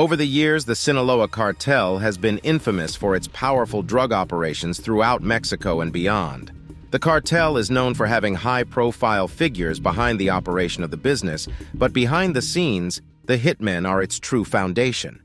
Over the years, the Sinaloa Cartel has been infamous for its powerful drug operations throughout Mexico and beyond. The cartel is known for having high-profile figures behind the operation of the business, but behind the scenes, the hitmen are its true foundation.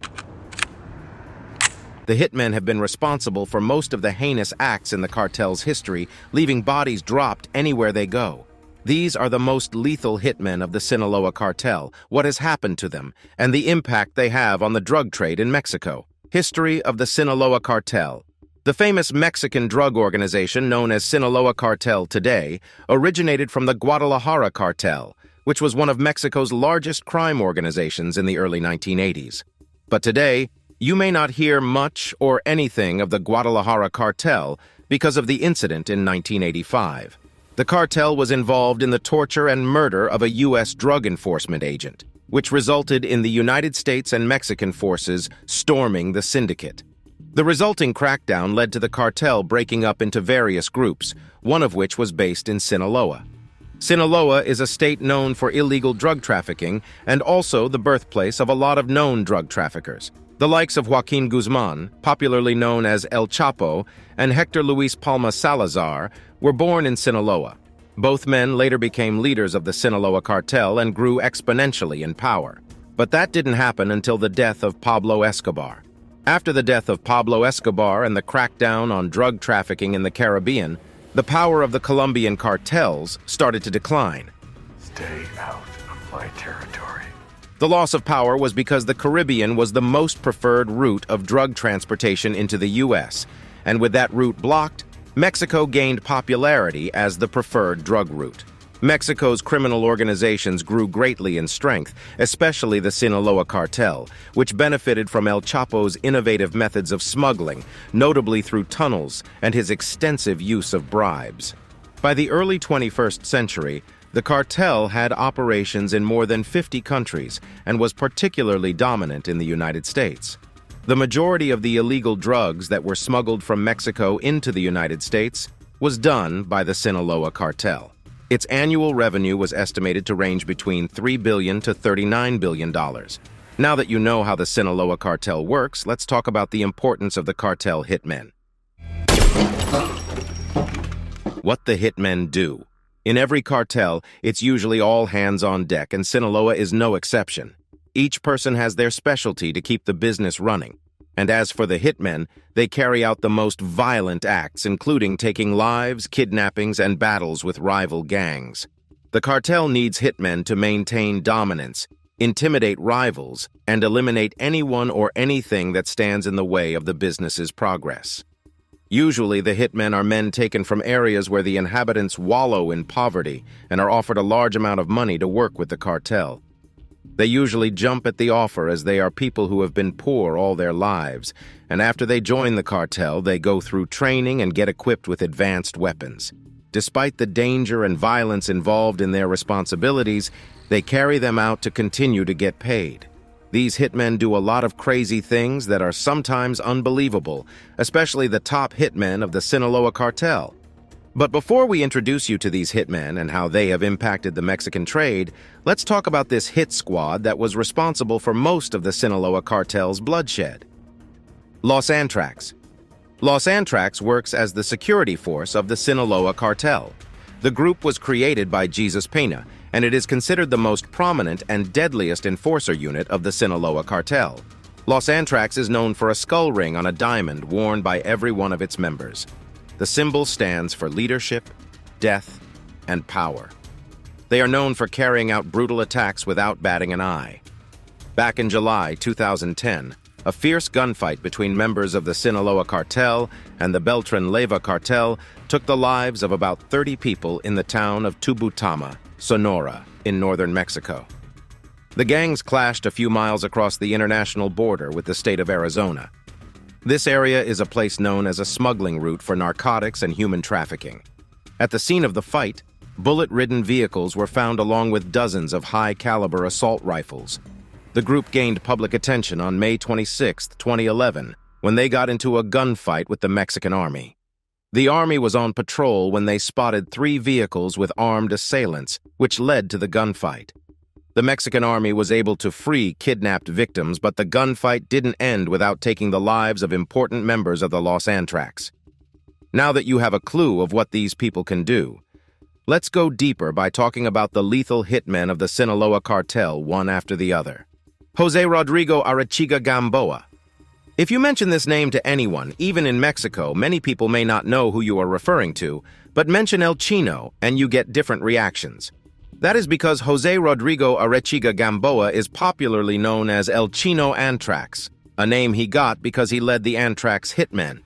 The hitmen have been responsible for most of the heinous acts in the cartel's history, leaving bodies dropped anywhere they go. These are the most lethal hitmen of the Sinaloa Cartel, what has happened to them, and the impact they have on the drug trade in Mexico. History of the Sinaloa Cartel. The famous Mexican drug organization known as Sinaloa Cartel today originated from the Guadalajara Cartel, which was one of Mexico's largest crime organizations in the early 1980s. But today, you may not hear much or anything of the Guadalajara Cartel because of the incident in 1985. The cartel was involved in the torture and murder of a U.S. drug enforcement agent, which resulted in the United States and Mexican forces storming the syndicate. The resulting crackdown led to the cartel breaking up into various groups, one of which was based in Sinaloa. Sinaloa is a state known for illegal drug trafficking and also the birthplace of a lot of known drug traffickers. The likes of Joaquin Guzman, popularly known as El Chapo, and Hector Luis Palma Salazar were born in Sinaloa. Both men later became leaders of the Sinaloa Cartel and grew exponentially in power. But that didn't happen until the death of Pablo Escobar. After the death of Pablo Escobar and the crackdown on drug trafficking in the Caribbean, the power of the Colombian cartels started to decline. Stay out of my territory. The loss of power was because the Caribbean was the most preferred route of drug transportation into the U.S., and with that route blocked, Mexico gained popularity as the preferred drug route. Mexico's criminal organizations grew greatly in strength, especially the Sinaloa Cartel, which benefited from El Chapo's innovative methods of smuggling, notably through tunnels and his extensive use of bribes. By the early 21st century, the cartel had operations in more than 50 countries and was particularly dominant in the United States. The majority of the illegal drugs that were smuggled from Mexico into the United States was done by the Sinaloa Cartel. Its annual revenue was estimated to range between $3 billion to $39 billion. Now that you know how the Sinaloa Cartel works, let's talk about the importance of the cartel hitmen. What the hitmen do. In every cartel, it's usually all hands on deck, and Sinaloa is no exception. Each person has their specialty to keep the business running. And as for the hitmen, they carry out the most violent acts, including taking lives, kidnappings, and battles with rival gangs. The cartel needs hitmen to maintain dominance, intimidate rivals, and eliminate anyone or anything that stands in the way of the business's progress. Usually, the hitmen are men taken from areas where the inhabitants wallow in poverty and are offered a large amount of money to work with the cartel. They usually jump at the offer as they are people who have been poor all their lives, and after they join the cartel, they go through training and get equipped with advanced weapons. Despite the danger and violence involved in their responsibilities, they carry them out to continue to get paid. These hitmen do a lot of crazy things that are sometimes unbelievable, especially the top hitmen of the Sinaloa Cartel. But before we introduce you to these hitmen and how they have impacted the Mexican trade, let's talk about this hit squad that was responsible for most of the Sinaloa Cartel's bloodshed. Los Anthrax. Los Anthrax works as the security force of the Sinaloa Cartel. The group was created by Jesus Pena, and it is considered the most prominent and deadliest enforcer unit of the Sinaloa Cartel. Los Anthrax is known for a skull ring on a diamond worn by every one of its members. The symbol stands for leadership, death, and power. They are known for carrying out brutal attacks without batting an eye. Back in July 2010, a fierce gunfight between members of the Sinaloa Cartel and the Beltran Leyva Cartel took the lives of about 30 people in the town of Tubutama, Sonora, in northern Mexico. The gangs clashed a few miles across the international border with the state of Arizona. This area is a place known as a smuggling route for narcotics and human trafficking. At the scene of the fight, bullet-ridden vehicles were found along with dozens of high-caliber assault rifles. The group gained public attention on May 26, 2011, when they got into a gunfight with the Mexican army. The army was on patrol when they spotted 3 vehicles with armed assailants, which led to the gunfight. The Mexican army was able to free kidnapped victims, but the gunfight didn't end without taking the lives of important members of the Los Anthrax. Now that you have a clue of what these people can do, let's go deeper by talking about the lethal hitmen of the Sinaloa Cartel, one after the other. Jose Rodrigo Arechiga Gamboa. If you mention this name to anyone, even in Mexico, many people may not know who you are referring to, but mention El Chino and you get different reactions. That is because Jose Rodrigo Arechiga Gamboa is popularly known as El Chino Anthrax, a name he got because he led the Anthrax Hitmen.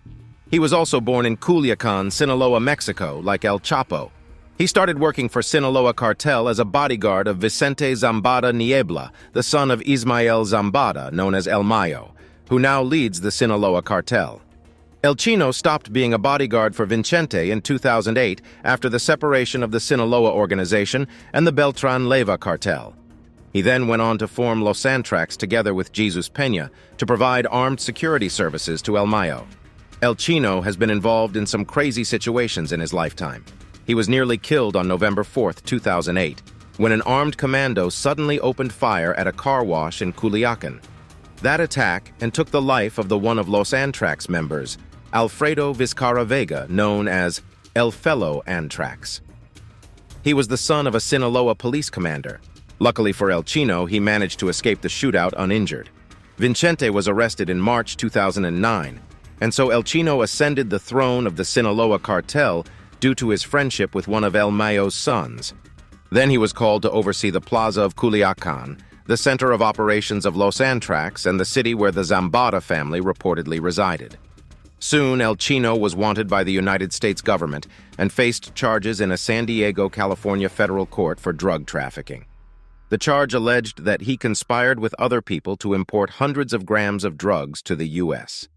He was also born in Culiacan, Sinaloa, Mexico, like El Chapo. He started working for Sinaloa Cartel as a bodyguard of Vicente Zambada Niebla, the son of Ismael Zambada, known as El Mayo, who now leads the Sinaloa Cartel. El Chino stopped being a bodyguard for Vicente in 2008 after the separation of the Sinaloa organization and the Beltran Leyva cartel. He then went on to form Los Anthrax together with Jesus Peña to provide armed security services to El Mayo. El Chino has been involved in some crazy situations in his lifetime. He was nearly killed on November 4, 2008, when an armed commando suddenly opened fire at a car wash in Culiacan. That attack and took the life of one of Los Anthrax members, Alfredo Vizcarra Vega, known as El Fellow Anthrax. He was the son of a Sinaloa police commander. Luckily for El Chino, he managed to escape the shootout uninjured. Vicente was arrested in March 2009, and so El Chino ascended the throne of the Sinaloa Cartel due to his friendship with one of El Mayo's sons. Then he was called to oversee the plaza of Culiacan, the center of operations of Los Anthrax and the city where the Zambada family reportedly resided. Soon, El Chino was wanted by the United States government and faced charges in a San Diego, California federal court for drug trafficking. The charge alleged that he conspired with other people to import hundreds of grams of drugs to the U.S.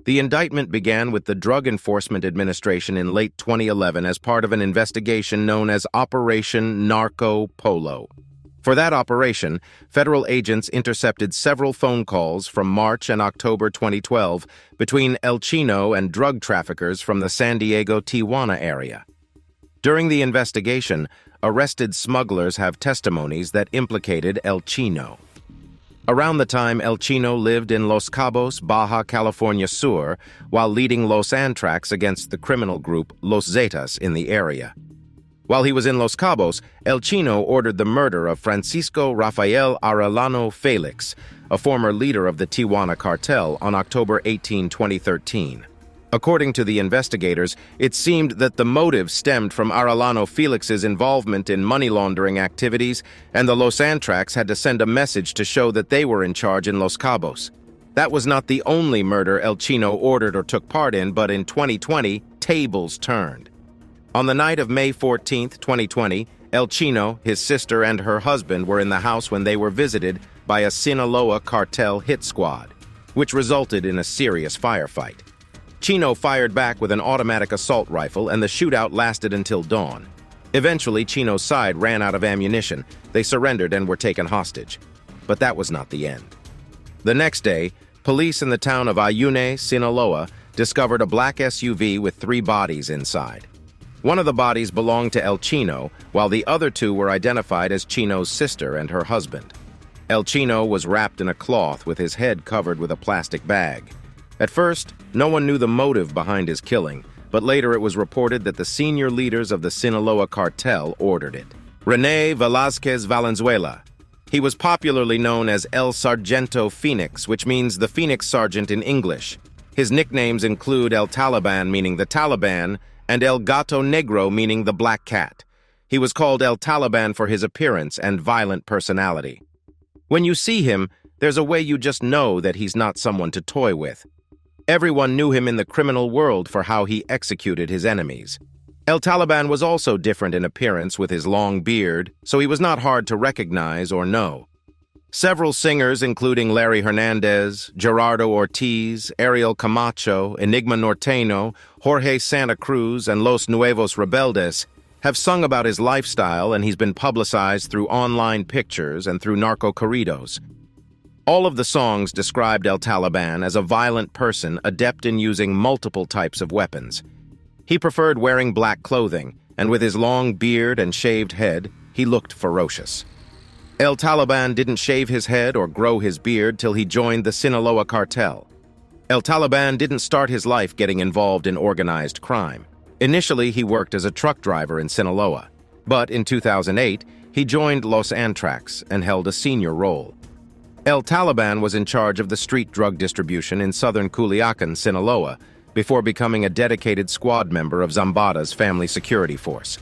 The indictment began with the Drug Enforcement Administration in late 2011 as part of an investigation known as Operation Narco Polo. For that operation, federal agents intercepted several phone calls from March and October 2012 between El Chino and drug traffickers from the San Diego-Tijuana area. During the investigation, arrested smugglers have testimonies that implicated El Chino. Around the time El Chino lived in Los Cabos, Baja California Sur, while leading Los Anthrax against the criminal group Los Zetas in the area. While he was in Los Cabos, El Chino ordered the murder of Francisco Rafael Arellano Felix, a former leader of the Tijuana cartel, on October 18, 2013. According to the investigators, it seemed that the motive stemmed from Arellano Felix's involvement in money laundering activities, and the Los Anthrax had to send a message to show that they were in charge in Los Cabos. That was not the only murder El Chino ordered or took part in, but in 2020, tables turned. On the night of May 14, 2020, El Chino, his sister, and her husband were in the house when they were visited by a Sinaloa Cartel hit squad, which resulted in a serious firefight. Chino fired back with an automatic assault rifle, and the shootout lasted until dawn. Eventually, Chino's side ran out of ammunition. They surrendered and were taken hostage. But that was not the end. The next day, police in the town of Ayune, Sinaloa, discovered a black SUV with 3 bodies inside. One of the bodies belonged to El Chino, while the other 2 were identified as Chino's sister and her husband. El Chino was wrapped in a cloth with his head covered with a plastic bag. At first, no one knew the motive behind his killing, but later it was reported that the senior leaders of the Sinaloa Cartel ordered it. René Velázquez Valenzuela. He was popularly known as El Sargento Phoenix, which means the Phoenix Sergeant in English. His nicknames include El Taliban, meaning the Taliban, and El Gato Negro, meaning the Black Cat. He was called El Taliban for his appearance and violent personality. When you see him, there's a way you just know that he's not someone to toy with. Everyone knew him in the criminal world for how he executed his enemies. El Taliban was also different in appearance with his long beard, so he was not hard to recognize or know. Several singers, including Larry Hernandez, Gerardo Ortiz, Ariel Camacho, Enigma Norteño, Jorge Santa Cruz, and Los Nuevos Rebeldes, have sung about his lifestyle, and he's been publicized through online pictures and through narco corridos. All of the songs described El Taliban as a violent person adept in using multiple types of weapons. He preferred wearing black clothing, and with his long beard and shaved head, he looked ferocious. El Taliban didn't shave his head or grow his beard till he joined the Sinaloa Cartel. El Taliban didn't start his life getting involved in organized crime. Initially, he worked as a truck driver in Sinaloa, but in 2008, he joined Los Anthrax and held a senior role. El Taliban was in charge of the street drug distribution in southern Culiacan, Sinaloa, before becoming a dedicated squad member of Zambada's family security force.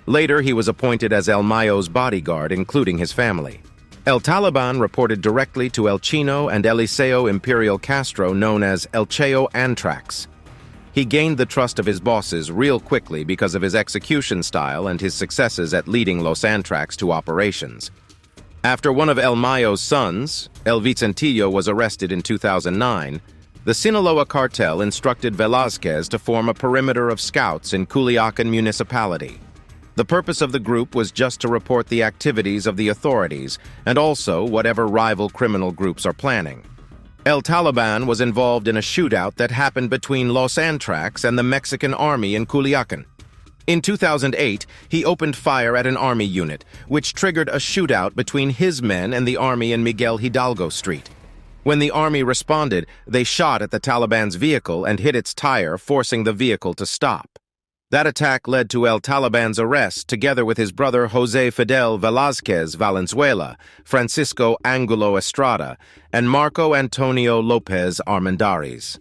Later, he was appointed as El Mayo's bodyguard, including his family. El Taliban reported directly to El Chino and Eliseo Imperial Castro, known as El Chino Anthrax. He gained the trust of his bosses real quickly because of his execution style and his successes at leading Los Anthrax to operations. After one of El Mayo's sons, El Vicentillo, was arrested in 2009, the Sinaloa Cartel instructed Velázquez to form a perimeter of scouts in Culiacan municipality. The purpose of the group was just to report the activities of the authorities and also whatever rival criminal groups are planning. El Taliban was involved in a shootout that happened between Los Anthrax and the Mexican army in Culiacan. In 2008, he opened fire at an army unit, which triggered a shootout between his men and the army in Miguel Hidalgo Street. When the army responded, they shot at the Taliban's vehicle and hit its tire, forcing the vehicle to stop. That attack led to El Taliban's arrest, together with his brother José Fidel Velázquez Valenzuela, Francisco Angulo Estrada, and Marco Antonio López Armendariz.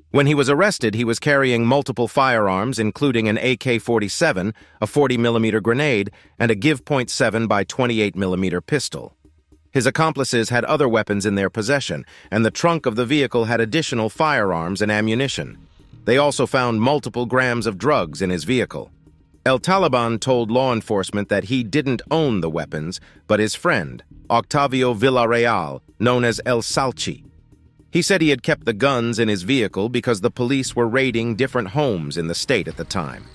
When he was arrested, he was carrying multiple firearms, including an AK-47, a 40mm grenade, and a Give .7 by 28mm pistol. His accomplices had other weapons in their possession, and the trunk of the vehicle had additional firearms and ammunition. They also found multiple grams of drugs in his vehicle. El Taliban told law enforcement that he didn't own the weapons, but his friend, Octavio Villarreal, known as El Salchi. He said he had kept the guns in his vehicle because the police were raiding different homes in the state at the time.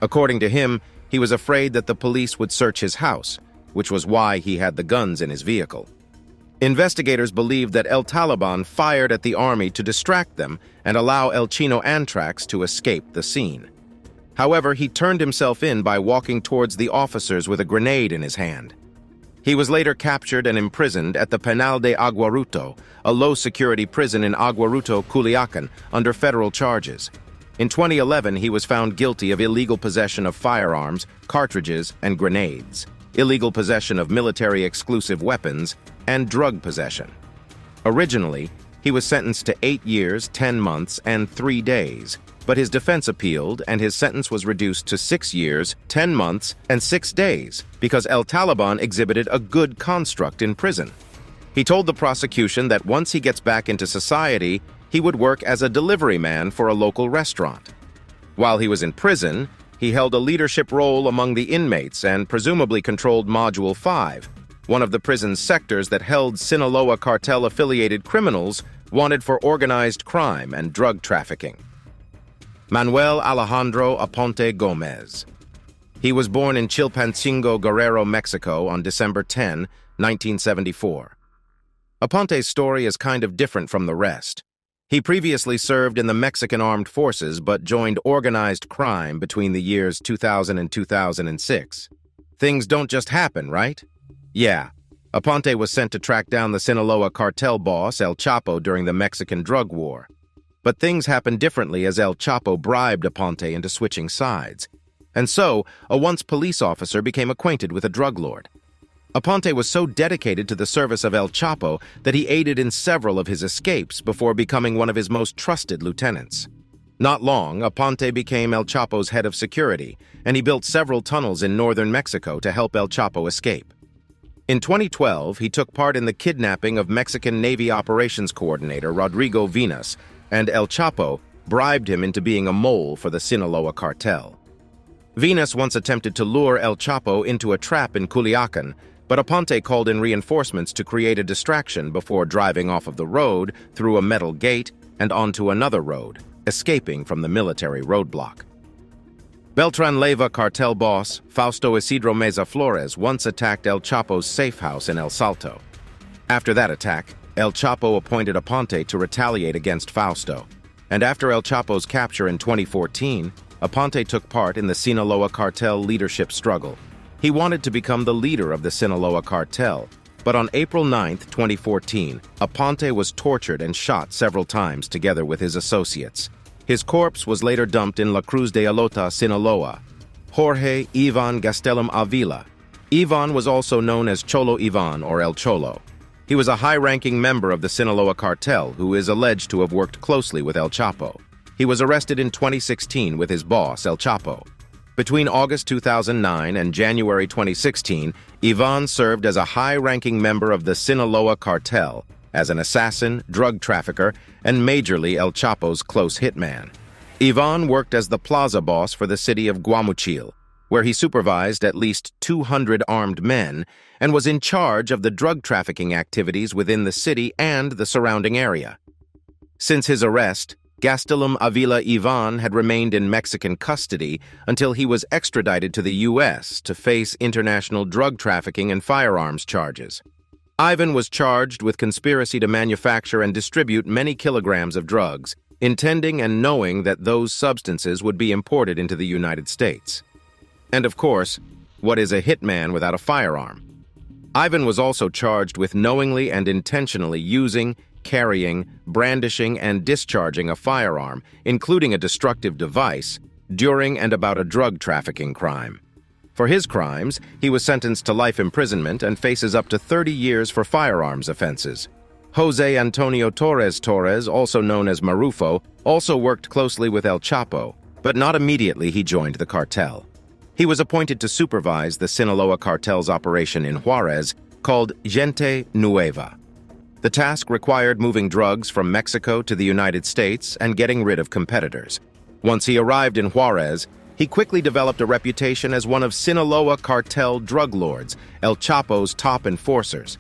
According to him, he was afraid that the police would search his house, which was why he had the guns in his vehicle. Investigators believe that El Taliban fired at the army to distract them and allow El Chino Anthrax to escape the scene. However, he turned himself in by walking towards the officers with a grenade in his hand. He was later captured and imprisoned at the Penal de Aguaruto, a low-security prison in Aguaruto, Culiacan, under federal charges. In 2011, he was found guilty of illegal possession of firearms, cartridges, and grenades, illegal possession of military-exclusive weapons, and drug possession. Originally, he was sentenced to 8 years, 10 months, and 3 days, but his defense appealed and his sentence was reduced to 6 years, 10 months, and 6 days because El Taliban exhibited a good construct in prison. He told the prosecution that once he gets back into society, he would work as a delivery man for a local restaurant. While he was in prison, he held a leadership role among the inmates and presumably controlled Module 5, one of the prison's sectors that held Sinaloa Cartel-affiliated criminals wanted for organized crime and drug trafficking. Manuel Alejandro Aponte Gomez. He was born in Chilpancingo, Guerrero, Mexico on December 10, 1974. Aponte's story is kind of different from the rest. He previously served in the Mexican Armed Forces but joined organized crime between the years 2000 and 2006. Things don't just happen, right? Yeah. Aponte was sent to track down the Sinaloa Cartel boss, El Chapo, during the Mexican drug war. But things happened differently as El Chapo bribed Aponte into switching sides. And so, a once police officer became acquainted with a drug lord. Aponte was so dedicated to the service of El Chapo that he aided in several of his escapes before becoming one of his most trusted lieutenants. Not long, Aponte became El Chapo's head of security, and he built several tunnels in northern Mexico to help El Chapo escape. In 2012, he took part in the kidnapping of Mexican Navy Operations Coordinator Rodrigo Vinas, and El Chapo bribed him into being a mole for the Sinaloa Cartel. Vinas once attempted to lure El Chapo into a trap in Culiacan, but Aponte called in reinforcements to create a distraction before driving off of the road through a metal gate and onto another road, escaping from the military roadblock. Beltran Leyva cartel boss Fausto Isidro Meza Flores once attacked El Chapo's safe house in El Salto. After that attack, El Chapo appointed Aponte to retaliate against Fausto, and after El Chapo's capture in 2014, Aponte took part in the Sinaloa Cartel leadership struggle. He wanted to become the leader of the Sinaloa Cartel, but on April 9, 2014, Aponte was tortured and shot several times together with his associates. His corpse was later dumped in La Cruz de Alota, Sinaloa. Jorge Ivan Gastelum Avila. Ivan was also known as Cholo Ivan or El Cholo. He was a high-ranking member of the Sinaloa Cartel who is alleged to have worked closely with El Chapo. He was arrested in 2016 with his boss, El Chapo. Between August 2009 and January 2016, Ivan served as a high-ranking member of the Sinaloa Cartel, as an assassin, drug trafficker, and majorly El Chapo's close hitman. Ivan worked as the plaza boss for the city of Guamuchil, where he supervised at least 200 armed men and was in charge of the drug trafficking activities within the city and the surrounding area. Since his arrest, Gastelum Avila Ivan had remained in Mexican custody until he was extradited to the U.S. to face international drug trafficking and firearms charges. Ivan was charged with conspiracy to manufacture and distribute many kilograms of drugs, intending and knowing that those substances would be imported into the United States. And of course, what is a hitman without a firearm? Ivan was also charged with knowingly and intentionally using, carrying, brandishing, and discharging a firearm, including a destructive device, during and about a drug trafficking crime. For his crimes, he was sentenced to life imprisonment and faces up to 30 years for firearms offenses. Jose Antonio Torres, also known as Marufo, also worked closely with El Chapo, but not immediately he joined the cartel. He was appointed to supervise the Sinaloa Cartel's operation in Juarez, called Gente Nueva. The task required moving drugs from Mexico to the United States and getting rid of competitors. Once he arrived in Juarez, he quickly developed a reputation as one of Sinaloa Cartel drug lords, El Chapo's top enforcers.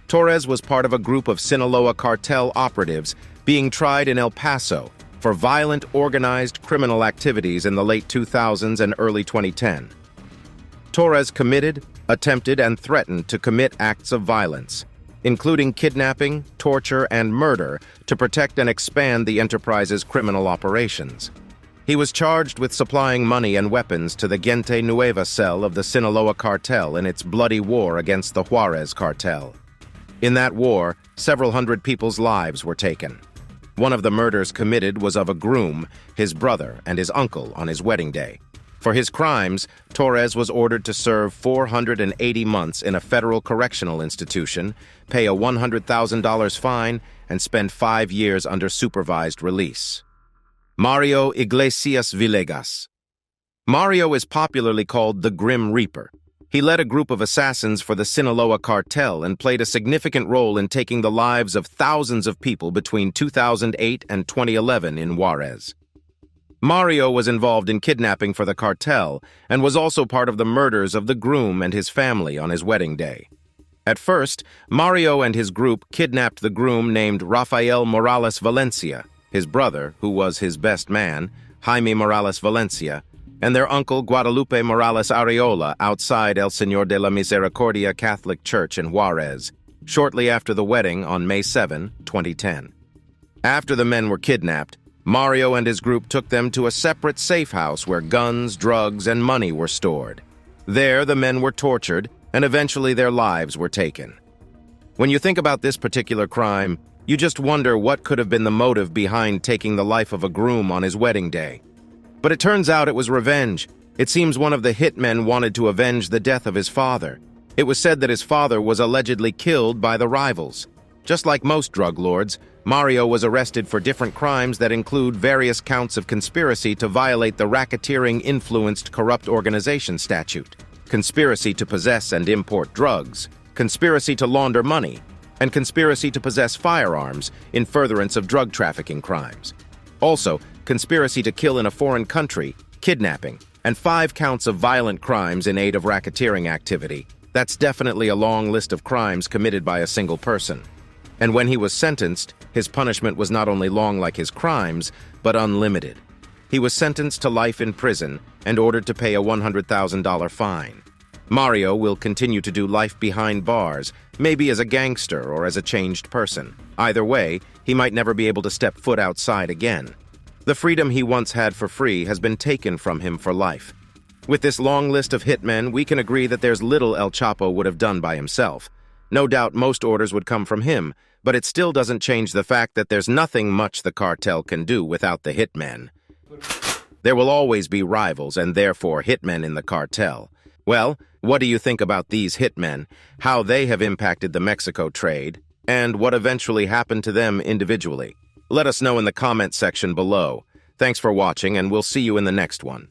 Torres was part of a group of Sinaloa Cartel operatives being tried in El Paso for violent organized criminal activities in the late 2000s and early 2010. Torres committed, attempted, and threatened to commit acts of violence, including kidnapping, torture, and murder, to protect and expand the enterprise's criminal operations. He was charged with supplying money and weapons to the Gente Nueva cell of the Sinaloa Cartel in its bloody war against the Juarez Cartel. In that war, several hundred people's lives were taken. One of the murders committed was of a groom, his brother, and his uncle on his wedding day. For his crimes, Torres was ordered to serve 480 months in a federal correctional institution, pay a $100,000 fine, and spend 5 years under supervised release. Mario Iglesias Villegas. Mario is popularly called the Grim Reaper. He led a group of assassins for the Sinaloa Cartel and played a significant role in taking the lives of thousands of people between 2008 and 2011 in Juarez. Mario was involved in kidnapping for the cartel and was also part of the murders of the groom and his family on his wedding day. At first, Mario and his group kidnapped the groom named Rafael Morales Valencia, his brother, who was his best man, Jaime Morales Valencia, and their uncle Guadalupe Morales Areola outside El Señor de la Misericordia Catholic Church in Juarez, shortly after the wedding on May 7, 2010. After the men were kidnapped, Mario and his group took them to a separate safe house where guns, drugs, and money were stored. There, the men were tortured, and eventually their lives were taken. When you think about this particular crime, you just wonder what could have been the motive behind taking the life of a groom on his wedding day. But it turns out it was revenge. It seems one of the hitmen wanted to avenge the death of his father. It was said that his father was allegedly killed by the rivals. Just like most drug lords, Mario was arrested for different crimes that include various counts of conspiracy to violate the racketeering-influenced corrupt organization statute, conspiracy to possess and import drugs, conspiracy to launder money, and conspiracy to possess firearms in furtherance of drug trafficking crimes. Also, conspiracy to kill in a foreign country, kidnapping, and 5 counts of violent crimes in aid of racketeering activity. That's definitely a long list of crimes committed by a single person. And when he was sentenced, his punishment was not only long like his crimes, but unlimited. He was sentenced to life in prison and ordered to pay a $100,000 fine. Mario will continue to do life behind bars, maybe as a gangster or as a changed person. Either way, he might never be able to step foot outside again. The freedom he once had for free has been taken from him for life. With this long list of hitmen, we can agree that there's little El Chapo would have done by himself. No doubt most orders would come from him, but it still doesn't change the fact that there's nothing much the cartel can do without the hitmen. There will always be rivals and therefore hitmen in the cartel. Well, what do you think about these hitmen, how they have impacted the Mexico trade, and what eventually happened to them individually? Let us know in the comment section below. Thanks for watching, and we'll see you in the next one.